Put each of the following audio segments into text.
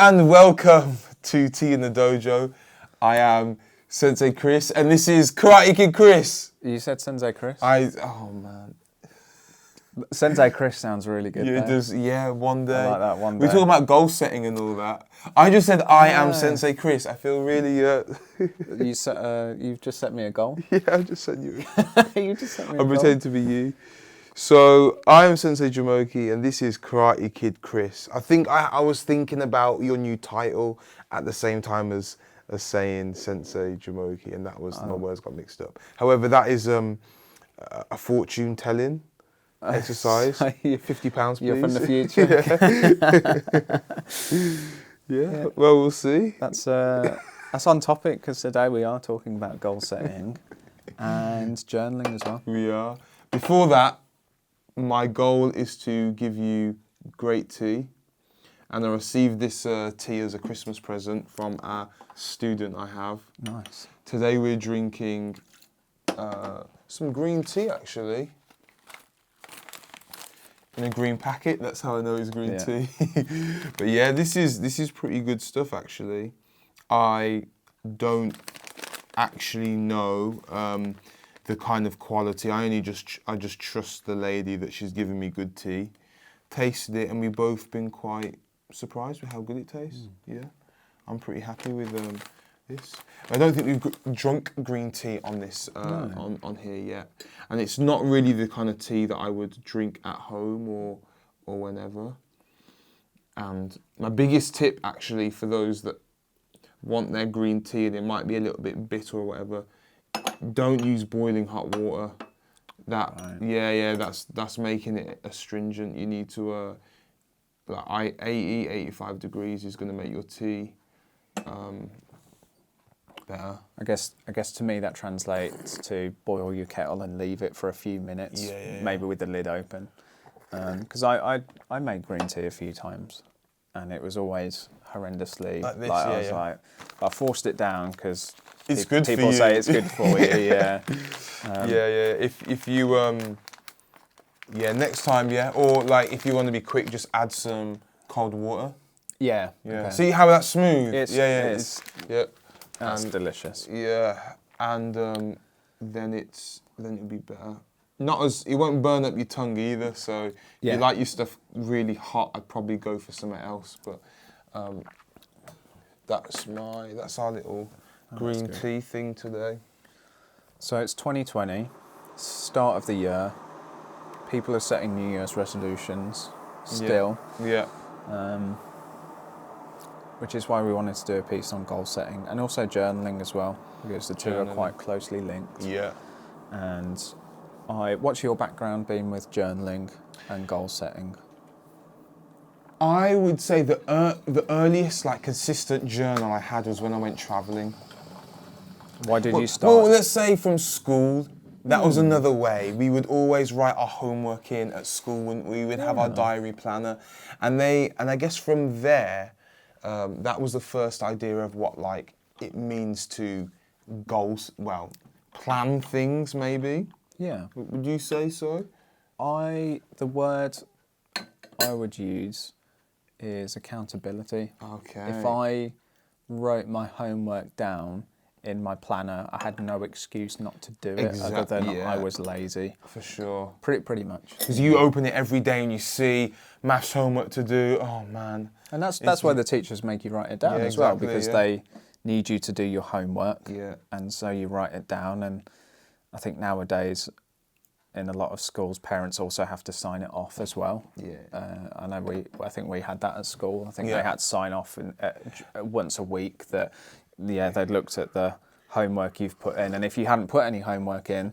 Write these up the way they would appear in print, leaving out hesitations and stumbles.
and welcome to Tea in the Dojo. I am Sensei Chris, and this is Karate Kid Chris. You said Sensei Chris? Oh man. Sensei Chris sounds really good. Yeah, it does. Yeah, one day. I like that, one day. We're talking about goal setting and all that. I just said I am Sensei Chris. I feel really... You've just set me a goal? Yeah, I just said you. You just set me a goal? I'm pretending to be you. So, I am Sensei Jumoke, and this is Karate Kid Chris. I think I was thinking about your new title at the same time as saying Sensei Jumoke, and that was my words got mixed up. However, that is a fortune telling exercise. £50, please. You're from the future. Yeah. Well, we'll see. That's on topic because today we are talking about goal setting and journaling as well. We are. Before that, my goal is to give you great tea, and I received this tea as a Christmas present from a student I have. Nice. Today we're drinking some green tea, actually, in a green packet. That's how I know it's green tea. But yeah, this is pretty good stuff, actually. I don't actually know the kind of quality. I just trust the lady that she's giving me good tea. Tasted it, and we've both been quite surprised with how good it tastes. Yeah, I'm pretty happy with this. I don't think we've drunk green tea on this on here yet, and it's not really the kind of tea that I would drink at home or whenever. And my biggest tip, actually, for those that want their green tea and it might be a little bit bitter or whatever, don't use boiling hot water. That's making it astringent. You need to 85 degrees is going to make your tea better. I guess to me that translates to boil your kettle and leave it for a few minutes, maybe with the lid open. Because I made green tea a few times, and it was always horrendously like this. I forced it down because it's good people for you. say it's good for you. Yeah. If you next time, or like if you want to be quick, just add some cold water. Yeah. Okay. See how that's smooth. It's That's delicious. Yeah, and then it'll be better. It won't burn up your tongue either. So if you like your stuff really hot, I'd probably go for something else. But that's our little green tea thing today. So it's 2020, start of the year. People are setting New Year's resolutions still. Yeah. Which is why we wanted to do a piece on goal setting and also journaling as well, because the two are quite closely linked. Yeah. And what's your background been with journaling and goal setting? I would say the earliest consistent journal I had was when I went travelling. Why did you start? Well, let's say from school. That was another way. We would always write our homework in at school, wouldn't we? We'd have our diary planner, and I guess from there, that was the first idea of what it means to goals. Well, plan things maybe. Yeah. Would you say so? The word I would use is accountability. Okay. If I wrote my homework down in my planner, I had no excuse not to do it other than I was lazy. For sure. Pretty much. Because you open it every day and you see maths homework to do. Oh man. And that's why the teachers make you write it down as well, because they need you to do your homework. Yeah. And so you write it down, and I think nowadays in a lot of schools, parents also have to sign it off as well. Yeah. I think we had that at school. I think they had to sign off once a week that they'd looked at the homework you've put in, and if you hadn't put any homework in,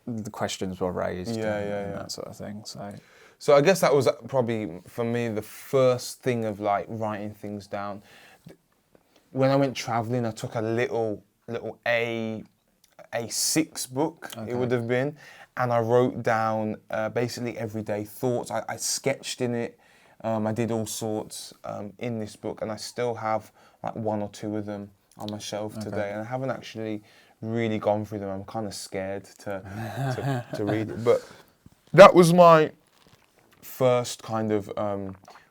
the questions were raised and that sort of thing. So I guess that was probably, for me, the first thing of writing things down. When I went travelling, I took a little A6 book, it would have been, and I wrote down basically everyday thoughts. I sketched in it. I did all sorts in this book, and I still have one or two of them on my shelf today, and I haven't actually really gone through them. I'm kind of scared to read it, but that was my first kind of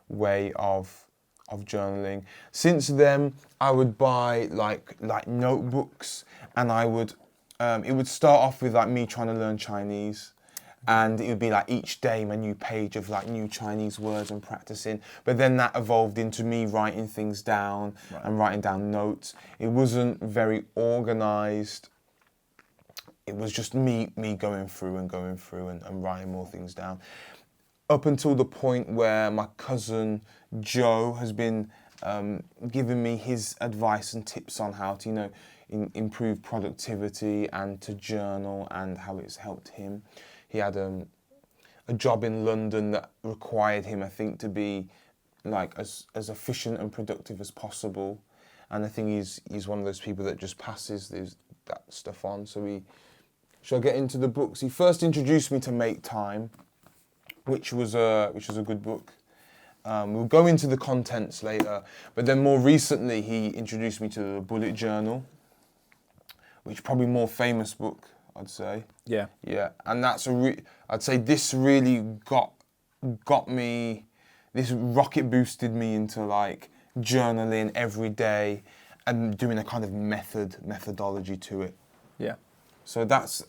way of of journaling. Since then, I would buy like notebooks, and I would it would start off with like me trying to learn Chinese. And it would be like each day my new page of like new Chinese words and practicing. But then that evolved into me writing things down and writing down notes. It wasn't very organized. It was just me going through and writing more things down. Up until the point where my cousin Joe has been giving me his advice and tips on how to, you know, improve productivity and to journal, and how it's helped him. He had a job in London that required him, I think, to be like as efficient and productive as possible. And I think he's one of those people that just passes that stuff on. So shall I get into the books? He first introduced me to Make Time, which was a good book. We'll go into the contents later, but then more recently he introduced me to the Bullet Journal, which is probably a more famous book, I'd say. Yeah. Yeah, and that's I'd say this really got me, this rocket boosted me into like journaling every day and doing a kind of methodology to it. Yeah. So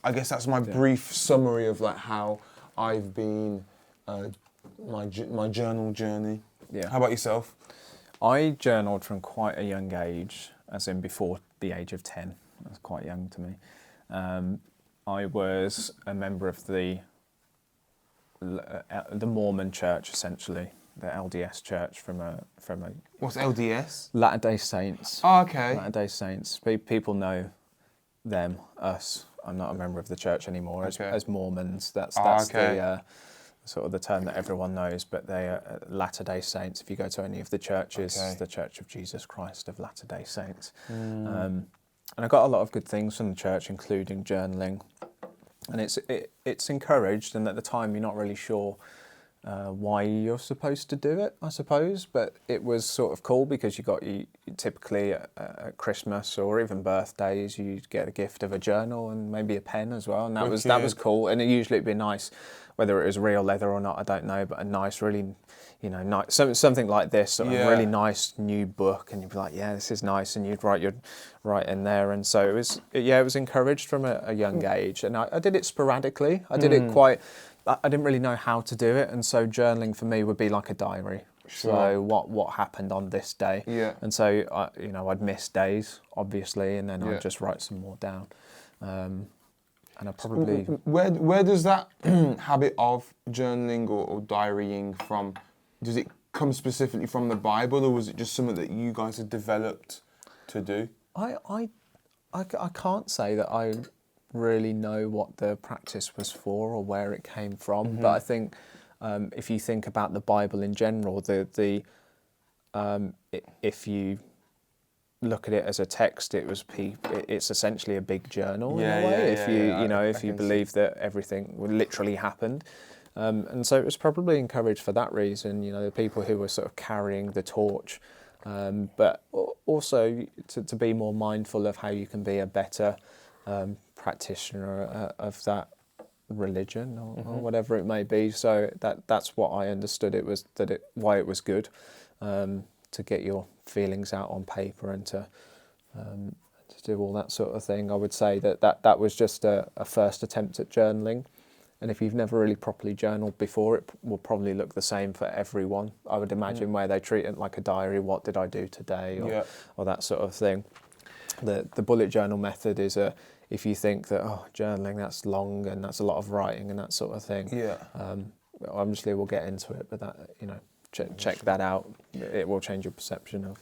I guess that's my brief summary of like how I've been my journal journey. Yeah. How about yourself? I journaled from quite a young age, as in before the age of 10. That's quite young to me. I was a member of the Mormon church, essentially, the LDS church from a. What's LDS? Latter-day Saints. Oh, okay. Latter-day Saints. People know them, us. I'm not a member of the church anymore. As Mormons, that's the sort of the term that everyone knows. But they are Latter-day Saints. If you go to any of the churches, the Church of Jesus Christ of Latter-day Saints. And I got a lot of good things from the church, including journaling. And it's encouraged, and at the time you're not really sure why you're supposed to do it, I suppose. But it was sort of cool because you typically at Christmas or even birthdays, you'd get a gift of a journal and maybe a pen as well. And that was cool. And usually it'd be nice, whether it was real leather or not, I don't know, but a nice, really, you know, nice, something like this, sort of really nice new book, and you'd be like, yeah, this is nice, and you'd write in there. And so it was encouraged from a young age, and I did it sporadically. I did it I didn't really know how to do it, and so journaling for me would be like a diary. Sure. So what happened on this day? Yeah. And so I'd miss days, obviously, and then I'd just write some more down. And I probably... Where does that habit of journaling or diarying from, does it come specifically from the Bible, or was it just something that you guys had developed to do? I can't say that I really know what the practice was for or where it came from, but I think if you think about the Bible in general, if you look at it as a text, it's essentially a big journal in a way. If you believe that everything literally happened, and so it was probably encouraged for that reason. You know, the people who were sort of carrying the torch, but also to be more mindful of how you can be a better practitioner of that religion or whatever it may be. So that's what I understood. It was why it was good. To get your feelings out on paper and to do all that sort of thing. I would say that was just a first attempt at journaling. And if you've never really properly journaled before, it will probably look the same for everyone. I would imagine where they treat it like a diary, what did I do today, or that sort of thing. The bullet journal method is if you think that, journaling, that's long and that's a lot of writing and that sort of thing. Yeah. Obviously we'll get into it, but that, check that out. It will change your perception of...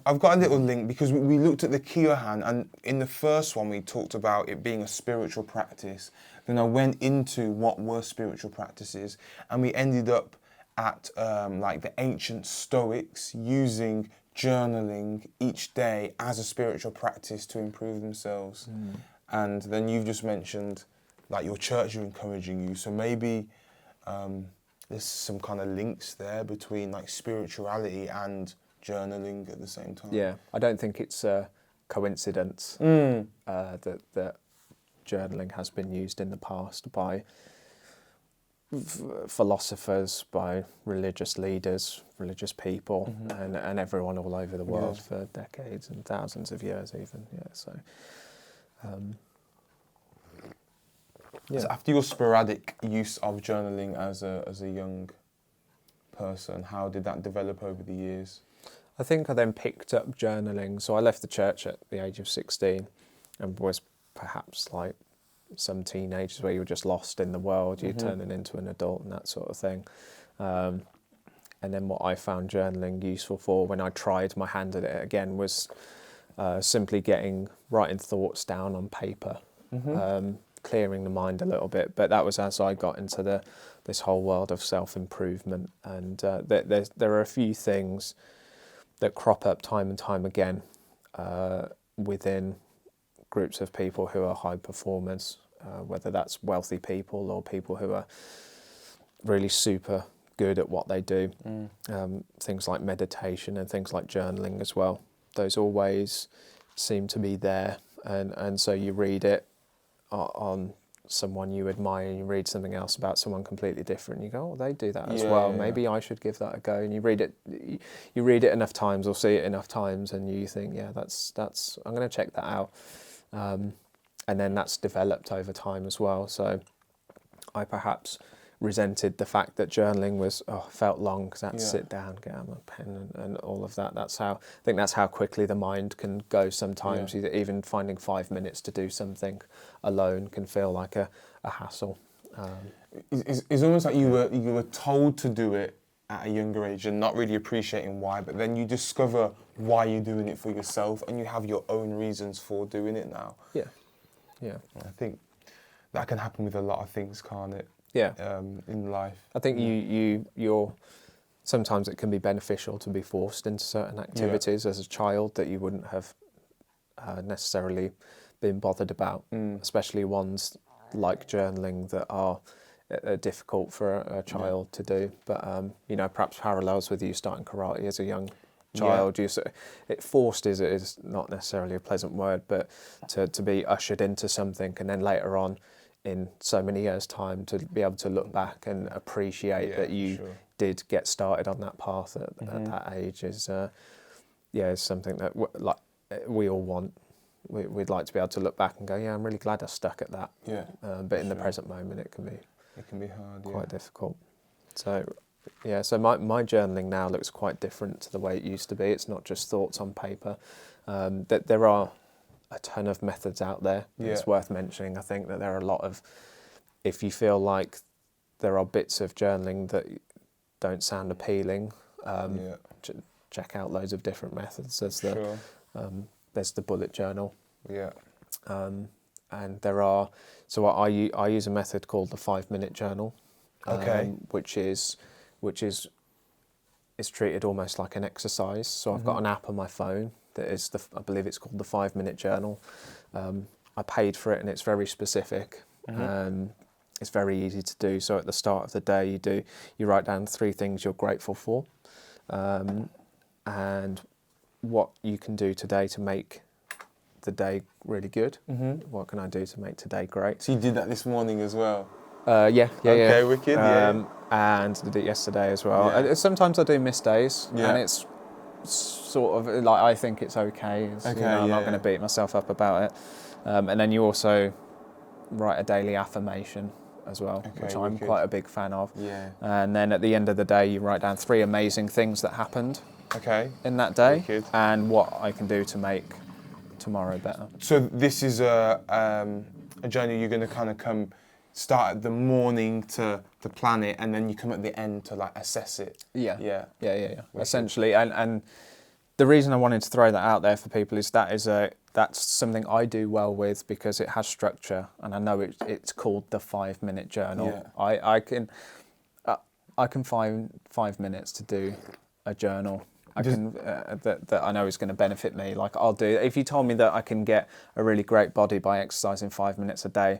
I've got a little link because we looked at the Kyohan, and in the first one we talked about it being a spiritual practice. Then I went into what were spiritual practices, and we ended up at like the ancient Stoics using journaling each day as a spiritual practice to improve themselves. And then you've just mentioned like your church are encouraging you, so maybe there's some kind of links there between like spirituality and journaling at the same time. Yeah, I don't think it's a coincidence that journaling has been used in the past by philosophers, by religious leaders, religious people, and everyone all over the world for decades and thousands of years even. Yeah, so. So after your sporadic use of journaling as a young person, how did that develop over the years? I think I then picked up journaling. So I left the church at the age of 16 and was perhaps like some teenagers where you're just lost in the world, you're turning into an adult and that sort of thing. And then what I found journaling useful for when I tried my hand at it again was simply writing thoughts down on paper, clearing the mind a little bit. But that was as I got into this whole world of self-improvement. And there are a few things that crop up time and time again within groups of people who are high performers, whether that's wealthy people or people who are really super good at what they do. Things like meditation and things like journaling as well. Those always seem to be there. And so you read it on someone you admire, and you read something else about someone completely different, and you go, oh, they do that as well. Maybe I should give that a go. And you read it enough times or see it enough times, and you think, yeah, that's I'm going to check that out. And then that's developed over time as well. So I perhaps resented the fact that journaling felt long because I had to sit down, get out my pen and all of that. I think that's how quickly the mind can go sometimes. Even finding 5 minutes to do something alone can feel like a hassle. It's almost like you were told to do it at a younger age and not really appreciating why, but then you discover why you're doing it for yourself and you have your own reasons for doing it now. Yeah. I think that can happen with a lot of things, can't it? Yeah. In life. I think you're sometimes it can be beneficial to be forced into certain activities as a child that you wouldn't have necessarily been bothered about, especially ones like journaling that are difficult for a child to do. But perhaps parallels with you starting karate as a young child. Forced is not necessarily a pleasant word, but to be ushered into something and then later on in so many years' time to be able to look back and appreciate that you did get started on that path at that age is something that we all want. We'd like to be able to look back and go, yeah, I'm really glad I stuck at that. But in the present moment, it can be hard, quite difficult. So my journaling now looks quite different to the way it used to be. It's not just thoughts on paper. That there are a ton of methods out there. It's worth mentioning. I think that there are a lot of, if you feel like there are bits of journaling that don't sound appealing, check out loads of different methods. There's the bullet journal. And there are, so I use a method called the 5-minute journal, which is treated almost like an exercise. So I've got an app on my phone that is I believe it's called the 5-minute journal. I paid for it and it's very specific. It's very easy to do. So at the start of the day, you write down 3 things you're grateful for, and what you can do today to make the day really good. What can I do to make today great? So you did that this morning as well? Okay, wicked. And did it yesterday as well. Sometimes I do miss days, and it's sort of like I think it's okay. I'm not going to beat myself up about it. And then you also write a daily affirmation as well, which I'm quite a big fan of. And then at the end of the day, you write down 3 amazing things that happened in that day, and what I can do to make tomorrow better. So this is a journey you're going to kind of start at the morning to plan it, and then you come at the end to like assess it. Yeah. Essentially, and the reason I wanted to throw that out there for people is that's something I do well with because it has structure, and I know it's called the 5-minute journal. I can find 5 minutes to do a journal. That I know is going to benefit me. Like I'll do. If you told me that I can get a really great body by exercising 5 minutes a day,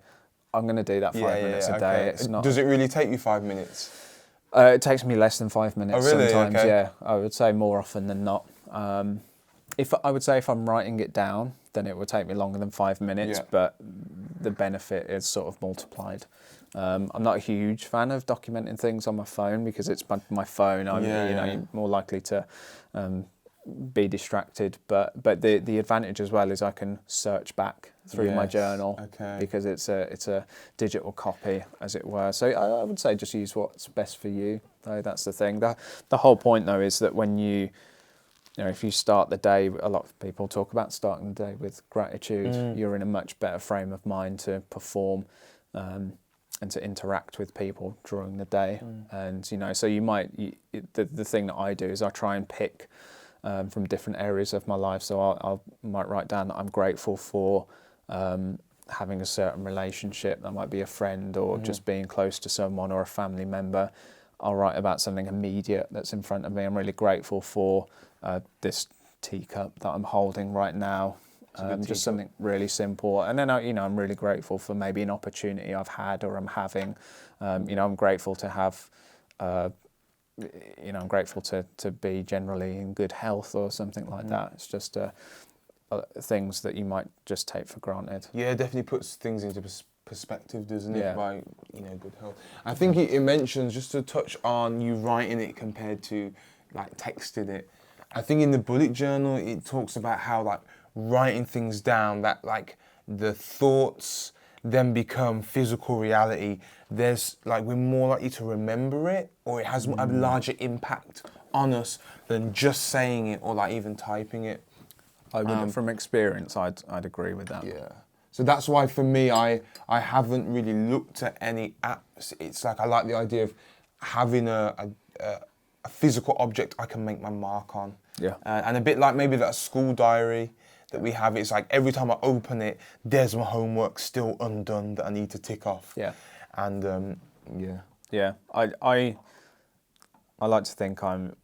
I'm going to do that 5 minutes a day. It's not. Does it really take you 5 minutes? It takes me less than 5 minutes sometimes. Okay. Yeah, I would say more often than not. If I'm writing it down, then it would take me longer than 5 minutes, but the benefit is sort of multiplied. I'm not a huge fan of documenting things on my phone because it's my phone. I'm you're more likely to be distracted. But the advantage as well is I can search back through my journal because it's a digital copy, as it were. So I would say just use what's best for you. Though that's the thing. The whole point though is that when you know, if you start the day, a lot of people talk about starting the day with gratitude. You're in a much better frame of mind to perform and to interact with people during the day. And, you know, so you might, the thing that I do is I try and pick from different areas of my life. So I might write down that I'm grateful for having a certain relationship. That might be a friend or just being close to someone or a family member. I'll write about something immediate that's in front of me. I'm really grateful for this teacup that I'm holding right now. Just something really simple. And then, you know, I'm really grateful for maybe an opportunity I've had or I'm having. You know, I'm grateful to have, you know, I'm grateful to be generally in good health or something like that. It's just things that you might just take for granted. Yeah, it definitely puts things into perspective, doesn't it? By, you know, good health. I think it mentions, just to touch on you writing it compared to like texting it. I think in the bullet journal it talks about how like writing things down, that like the thoughts then become physical reality. There's like, we're more likely to remember it, or it has a larger impact on us than just saying it or like even typing it. I would, from experience, I'd agree with that. Yeah. So that's why for me, I haven't really looked at any apps. It's like I like the idea of having a physical object I can make my mark on. Yeah. And a bit like maybe that school diary that we have, it's like every time I open it, there's my homework still undone that I need to tick off. Yeah. And yeah. Yeah. I like to think I'm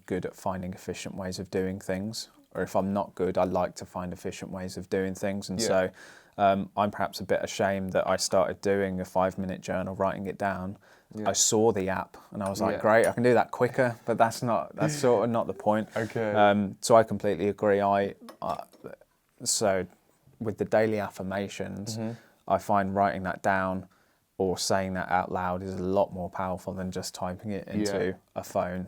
good at finding efficient ways of doing things. Or if I'm not good, I like to find efficient ways of doing things. And so I'm perhaps a bit ashamed that I started doing a 5-minute journal, writing it down. I saw the app and I was like, great, I can do that quicker, but that's sort of not the point. Okay. So I completely agree. So with the daily affirmations, I find writing that down or saying that out loud is a lot more powerful than just typing it into a phone.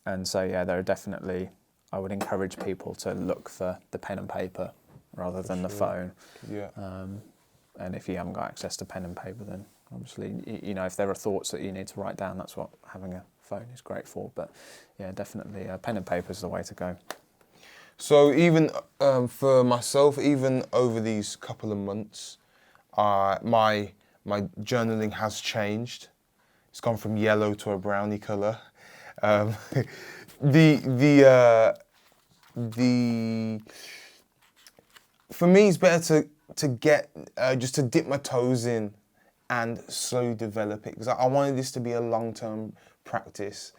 And so, yeah, there are definitely, I would encourage people to look for the pen and paper rather than the phone. Yeah. And if you haven't got access to pen and paper, then obviously, you know, if there are thoughts that you need to write down, that's what having a phone is great for. But yeah, definitely pen and paper is the way to go. So even for myself, even over these couple of months, my journaling has changed. It's gone from yellow to a brownie colour. For me, it's better to get just to dip my toes in and slowly develop it, because I wanted this to be a long-term practice,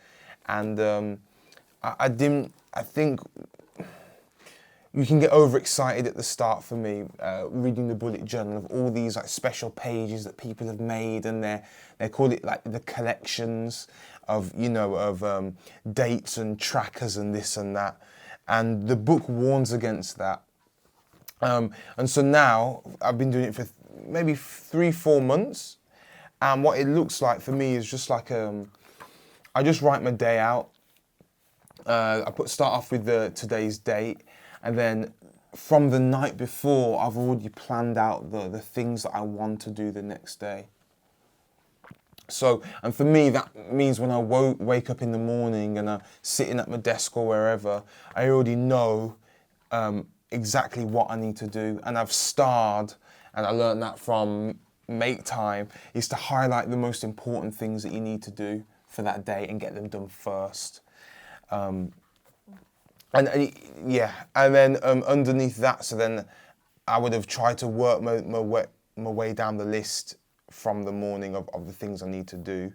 and I think you can get overexcited at the start for me, reading the bullet journal of all these like special pages that people have made, and they call it like the collections of, you know, of dates and trackers and this and that, and the book warns against that. And so now I've been doing it for maybe 3-4 months, and what it looks like for me is just like I just write my day out. Start off with today's date, and then from the night before I've already planned out the things that I want to do the next day. So, and for me that means when I wake up in the morning and I'm sitting at my desk or wherever, I already know exactly what I need to do. And I've starred, and I learned that from Make Time, is to highlight the most important things that you need to do for that day and get them done first. And then underneath that, so then I would have tried to work my way down the list from the morning of the things I need to do.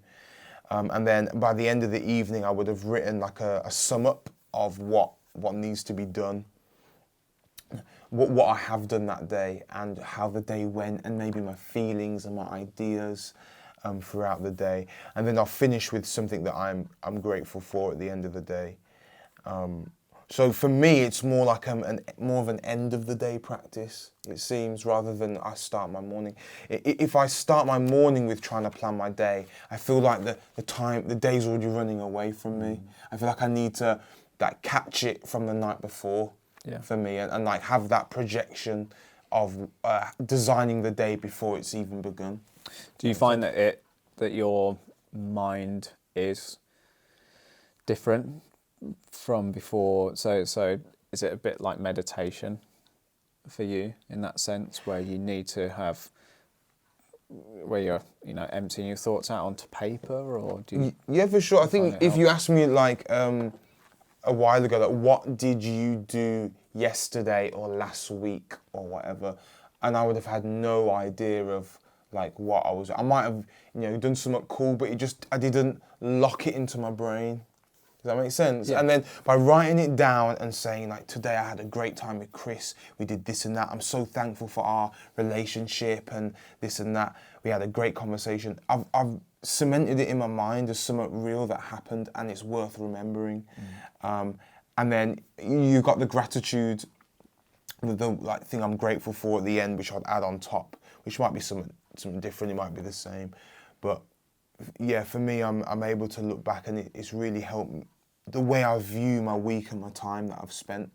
And then by the end of the evening, I would have written like a sum up of what needs to be done, what I have done that day, and how the day went, and maybe my feelings and my ideas throughout the day. And then I'll finish with something that I'm grateful for at the end of the day. So for me, it's more like more of an end of the day practice, it seems, rather than I start my morning. If I start my morning with trying to plan my day, I feel like the day's already running away from me. I feel like I need to like catch it from the night before for me, and like have that projection of designing the day before it's even begun. Do you find that your mind is different from before? So is it a bit like meditation for you in that sense, where you need to have, where you're emptying your thoughts out onto paper, or do you? Yeah, for sure. I think if you asked me like a while ago, like what did you do yesterday or last week or whatever, and I would have had no idea of like what I might have done something cool, but I didn't lock it into my brain. Does that make sense? Yeah. And then by writing it down and saying like, today I had a great time with Chris, we did this and that, I'm so thankful for our relationship and this and that, we had a great conversation. I've cemented it in my mind as something real that happened and it's worth remembering. And then you've got the gratitude, the like thing I'm grateful for at the end, which I'd add on top, which might be something different, it might be the same. But yeah, for me, I'm able to look back and it's really helped me, the way I view my week and my time that I've spent.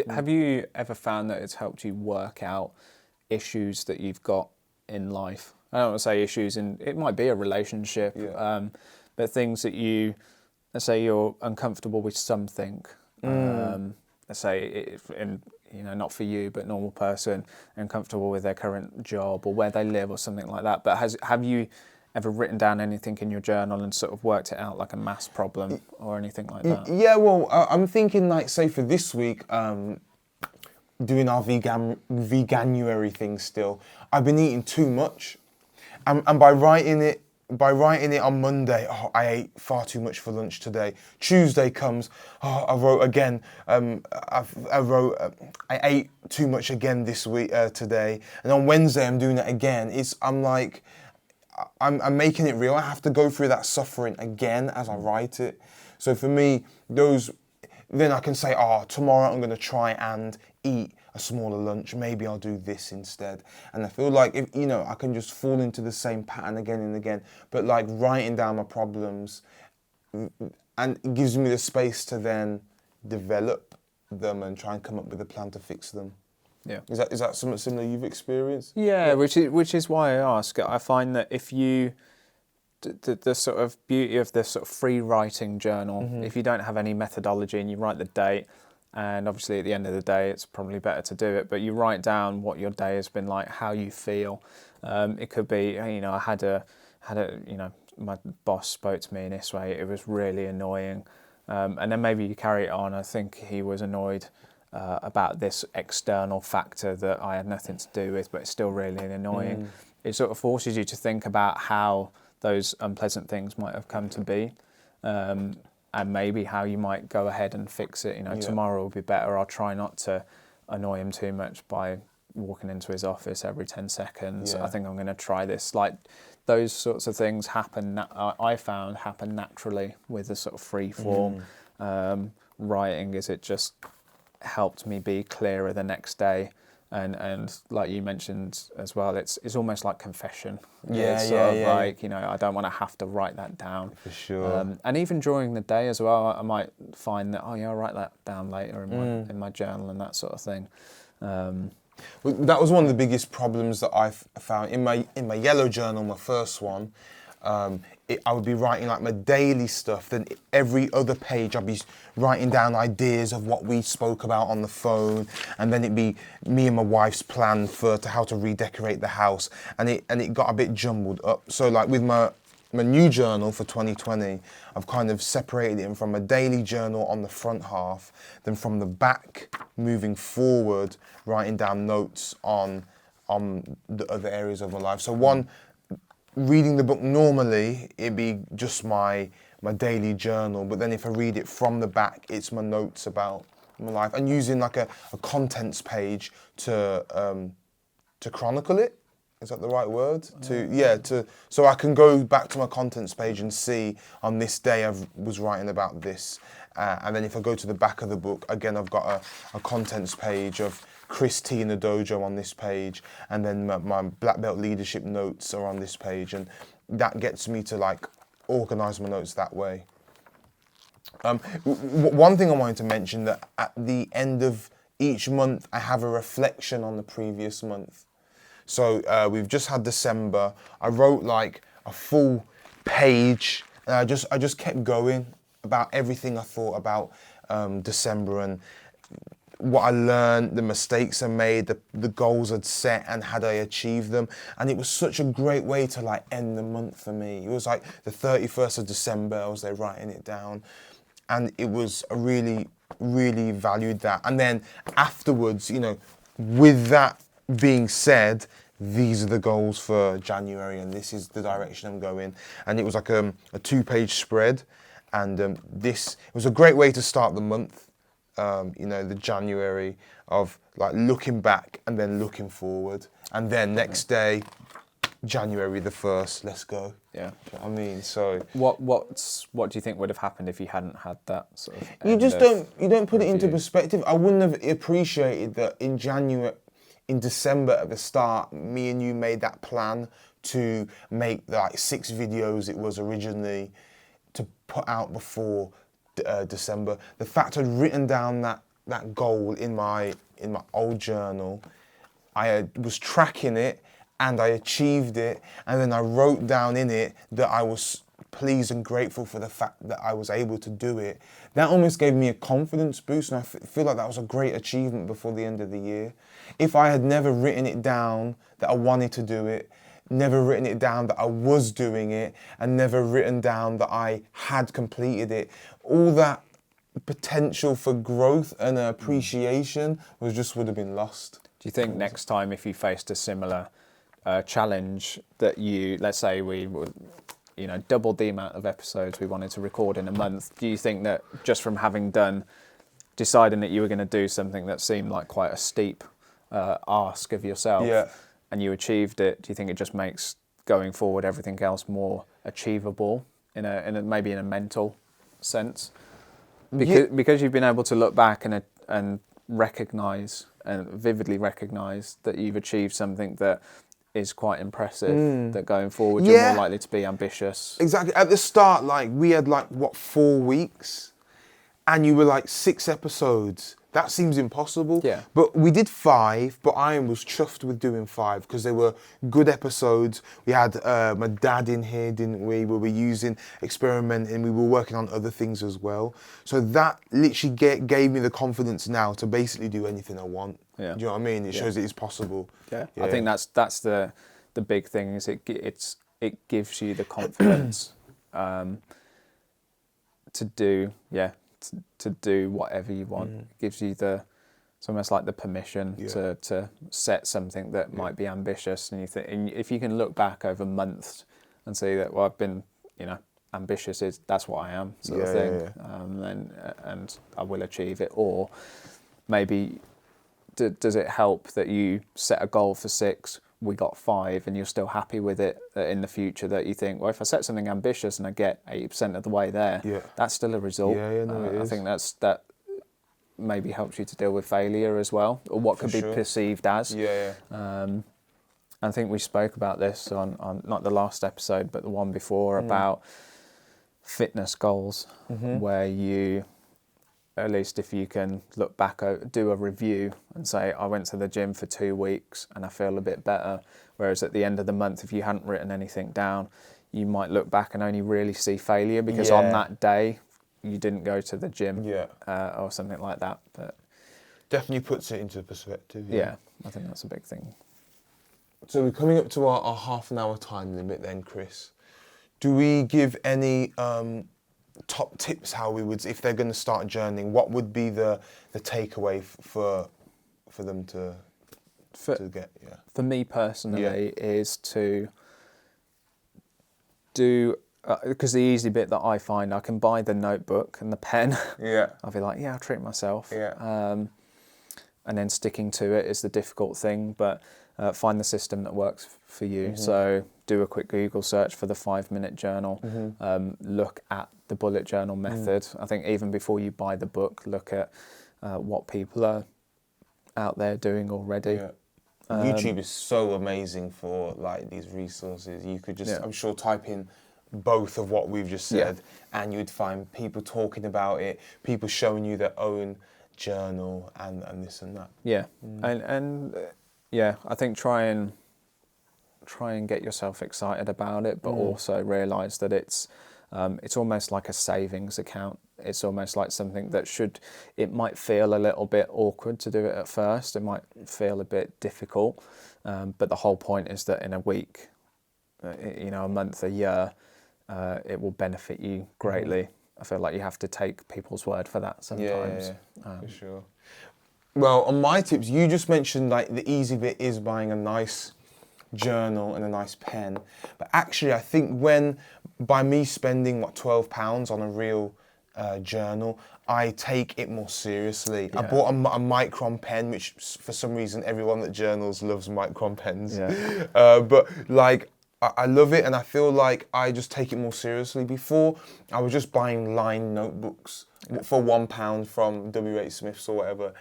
Have you ever found that it's helped you work out issues that you've got in life? I don't want to say issues it might be a relationship, but things that let's say you're uncomfortable with something, let's say, not for you, but normal person, uncomfortable with their current job or where they live or something like that. But have you ever written down anything in your journal and sort of worked it out like a maths problem or anything like that? Yeah, well, I'm thinking like, say for this week, doing our veganuary thing still, I've been eating too much. And by writing it on Monday, I ate far too much for lunch today. Tuesday comes, I wrote again. I ate too much again this week today. And on Wednesday, I'm doing it again. I'm making it real. I have to go through that suffering again as I write it. So for me, then I can say, tomorrow I'm going to try and eat a smaller lunch. Maybe I'll do this instead. And I feel like if I can just fall into the same pattern again and again. But like writing down my problems, and it gives me the space to then develop them and try and come up with a plan to fix them. Yeah. Is that something similar you've experienced? Yeah, which is why I ask. I find that if you, the sort of beauty of this sort of free writing journal, if you don't have any methodology and you write the date, and obviously at the end of the day it's probably better to do it, but you write down what your day has been like, how you feel. It could be, I had my boss spoke to me in this way, it was really annoying. And then maybe you carry it on, I think he was annoyed about this external factor that I had nothing to do with, but it's still really annoying. It sort of forces you to think about how those unpleasant things might have come to be, and maybe how you might go ahead and fix it. Tomorrow will be better. I'll try not to annoy him too much by walking into his office every 10 seconds. I think I'm going to try this. Like those sorts of things happen. I found happen naturally with the sort of free form writing. It just helped me be clearer the next day, and like you mentioned as well, it's almost like confession. Like I don't want to have to write that down for sure. And even during the day as well, I might find that I'll write that down later in my journal and that sort of thing. That was one of the biggest problems that I found in my yellow journal, my first one. I would be writing like my daily stuff, then every other page I'd be writing down ideas of what we spoke about on the phone, and then it'd be me and my wife's plan for how to redecorate the house, and it got a bit jumbled up. So like with my new journal for 2020, I've kind of separated it from a daily journal on the front half, then from the back moving forward, writing down notes on the other areas of my life. So reading the book normally, it'd be just my daily journal, but then if I read it from the back, it's my notes about my life, and using like a contents page to chronicle it. Is that the right word? So I can go back to my contents page and see on this day I was writing about this, And then if I go to the back of the book, again, I've got a contents page of Chris Tea In The Dojo on this page, and then my black belt leadership notes are on this page, and that gets me to like organise my notes that way. One thing I wanted to mention, that at the end of each month, I have a reflection on the previous month. So we've just had December. I wrote like a full page, and I just kept going about everything I thought about December, and what I learned, the mistakes I made, the goals I'd set, and had I achieved them. And it was such a great way to like end the month for me. It was like the 31st of December, I was there writing it down. And it was, I really, really valued that. And then afterwards, you know, with that being said, these are the goals for January, and this is the direction I'm going. And it was like a 2-page spread. And it was a great way to start the month. You know, the January of like looking back and then looking forward. And then next day, January the 1st, let's go. Yeah. I mean, so what do you think would have happened if you hadn't had that sort of? You just don't put it into perspective. I wouldn't have appreciated that in December at the start, me and you made that plan to make like 6 videos it was originally to put out before December. The fact I'd written down that goal in my old journal, I was tracking it, and I achieved it, and then I wrote down in it that I was pleased and grateful for the fact that I was able to do it. That almost gave me a confidence boost, and I feel like that was a great achievement before the end of the year. If I had never written it down that I wanted to do it, never written it down that I was doing it, and never written down that I had completed it, all that potential for growth and appreciation would have been lost. Do you think next time if you faced a similar challenge that let's say we would, you know, doubled the amount of episodes we wanted to record in a month, do you think that just from having deciding that you were going to do something that seemed like quite a steep ask of yourself, and you achieved it, do you think it just makes going forward everything else more achievable in a maybe in a mental sense? Because you've been able to look back and recognise and vividly recognise that you've achieved something that is quite impressive, that going forward you're more likely to be ambitious. Exactly. At the start, like we had 4 weeks, and you were like 6 episodes. That seems impossible. Yeah. But we did 5, but I was chuffed with doing 5 because they were good episodes. We had my dad in here, didn't we? We were experimenting, we were working on other things as well. So that literally gave me the confidence now to basically do anything I want. Yeah. Do you know what I mean? It shows it is possible. Yeah. I think that's the big thing, is it gives you the confidence to do to do whatever you want. It gives you it's almost like the permission to set something that might be ambitious, and you think, and if you can look back over months and see that, well, I've been, you know, ambitious that's what I am, sort of thing. And I will achieve it. Or maybe does it help that you set a goal for 6, we got 5, and you're still happy with it in the future, that you think, well, if I set something ambitious and I get 80% of the way there, that's still a result. I think that maybe helps you to deal with failure as well, or what could be perceived as. I think we spoke about this on not the last episode, but the one before, about fitness goals, where you, at least if you can look back, do a review and say, I went to the gym for 2 weeks and I feel a bit better. Whereas at the end of the month, if you hadn't written anything down, you might look back and only really see failure because on that day you didn't go to the gym or something like that. But definitely puts it into perspective. Yeah, I think that's a big thing. So we're coming up to our half an hour time limit then, Chris. Do we give any top tips how we would, if they're going to start journaling, what would be the takeaway for them to get? For me personally, is to do, because the easy bit that I find, I can buy the notebook and the pen. I'll be like, I'll treat myself. And then sticking to it is the difficult thing. But find the system that works for you. So do a quick Google search for the 5-minute journal. Look at the bullet journal method. I think even before you buy the book, look at what people are out there doing already. Yeah. YouTube is so amazing for like these resources. You could just, I'm sure, type in both of what we've just said, and you'd find people talking about it, people showing you their own journal and this and that. Yeah, and I think try and get yourself excited about it, but also realise that it's almost like a savings account. It's almost like something that it might feel a little bit awkward to do it at first. It might feel a bit difficult, but the whole point is that in a week, a month, a year, it will benefit you greatly. I feel like you have to take people's word for that sometimes. Yeah, for sure. Well, on my tips, you just mentioned like the easy bit is buying a nice journal and a nice pen. But actually, I think by me spending £12 on a real journal, I take it more seriously. I bought a Micron pen, which for some reason everyone that journals loves Micron pens. But like, I love it, and I feel like I just take it more seriously. Before, I was just buying lined notebooks for £1 from W.H. Smith's or whatever,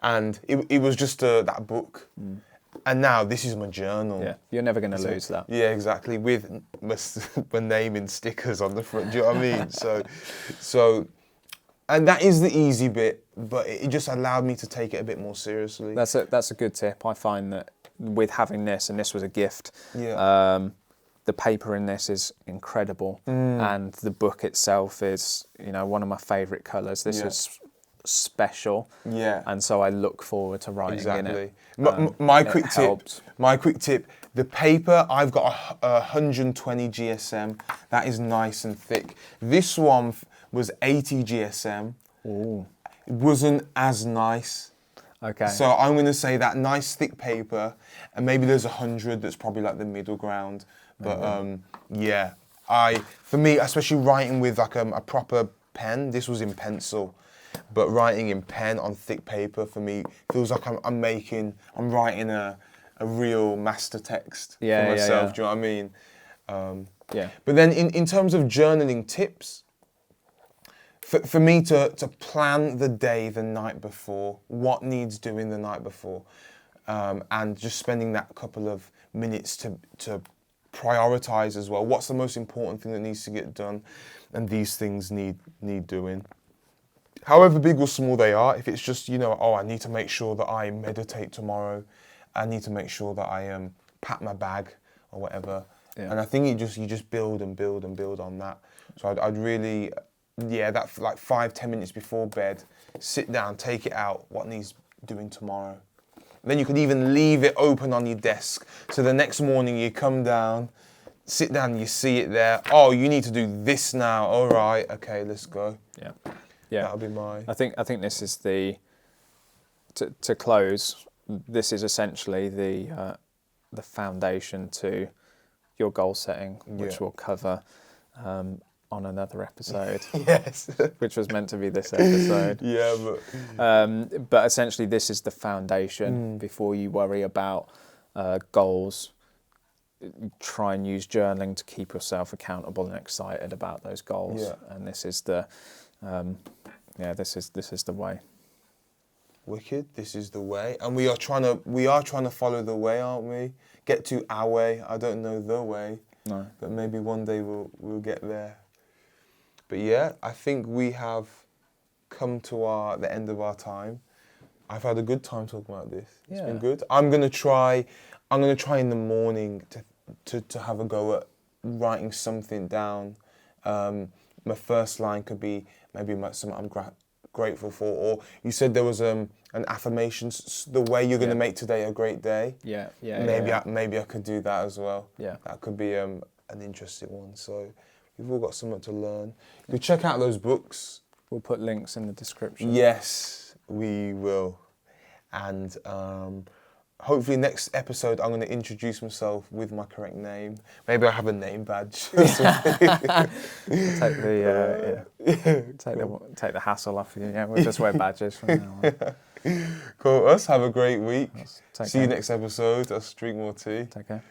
and it was just that book. And now this is my journal. Yeah, you're never going to lose that. Yeah, exactly. With my name in stickers on the front. Do you know what I mean? So, and that is the easy bit, but it just allowed me to take it a bit more seriously. That's a good tip. I find that with having this, and this was a gift. The paper in this is incredible, and the book itself is, one of my favourite colours. This is special, and so I look forward to writing in it. My quick tip: the paper, I've got a 120 GSM. That is nice and thick. This one was 80 GSM. Ooh. It wasn't as nice. Okay. So I'm going to say that nice thick paper, and maybe there's 100 that's probably like the middle ground. But for me, especially writing with like a proper pen, this was in pencil, but writing in pen on thick paper for me feels like I'm writing a real master text for myself. Do you know what I mean? But then in terms of journaling tips, for me to plan the day the night before, what needs doing the night before, and just spending that couple of minutes to prioritize as well. What's the most important thing that needs to get done, and these things need doing. However big or small they are, if it's just, I need to make sure that I meditate tomorrow, I need to make sure that I pack my bag or whatever. And I think you just build and build and build on that. So I'd really, that like 5-10 minutes before bed, sit down, take it out, what needs doing tomorrow. Then you could even leave it open on your desk. So the next morning you come down, sit down, you see it there. Oh, you need to do this now. All right, okay, let's go. Yeah. That'll be my. I think this is to close. This is essentially the foundation to your goal setting, which we'll cover on another episode. Yes. Which was meant to be this episode. But essentially this is the foundation. Before you worry about goals, try and use journaling to keep yourself accountable and excited about those goals. And this is the this is the way. Wicked. This is the way, and we are trying to follow the way, aren't we? Get to our way. I don't know the way. No. But maybe one day we'll get there. But yeah, I think we have come to the end of our time. I've had a good time talking about this. It's been good. I'm gonna try in the morning to have a go at writing something down. My first line could be maybe something I'm grateful for, or you said there was an affirmation, the way you're gonna make today a great day. Maybe I could do that as well. That could be an interesting one. So we've all got something to learn. You check out those books. We'll put links in the description. Yes, we will. And hopefully next episode I'm going to introduce myself with my correct name. Maybe I have a name badge. Take the hassle off you. Yeah, we'll just wear badges from now on. Cool. Us, have a great week. Take See care. you next episode. Us drink more tea. Take care.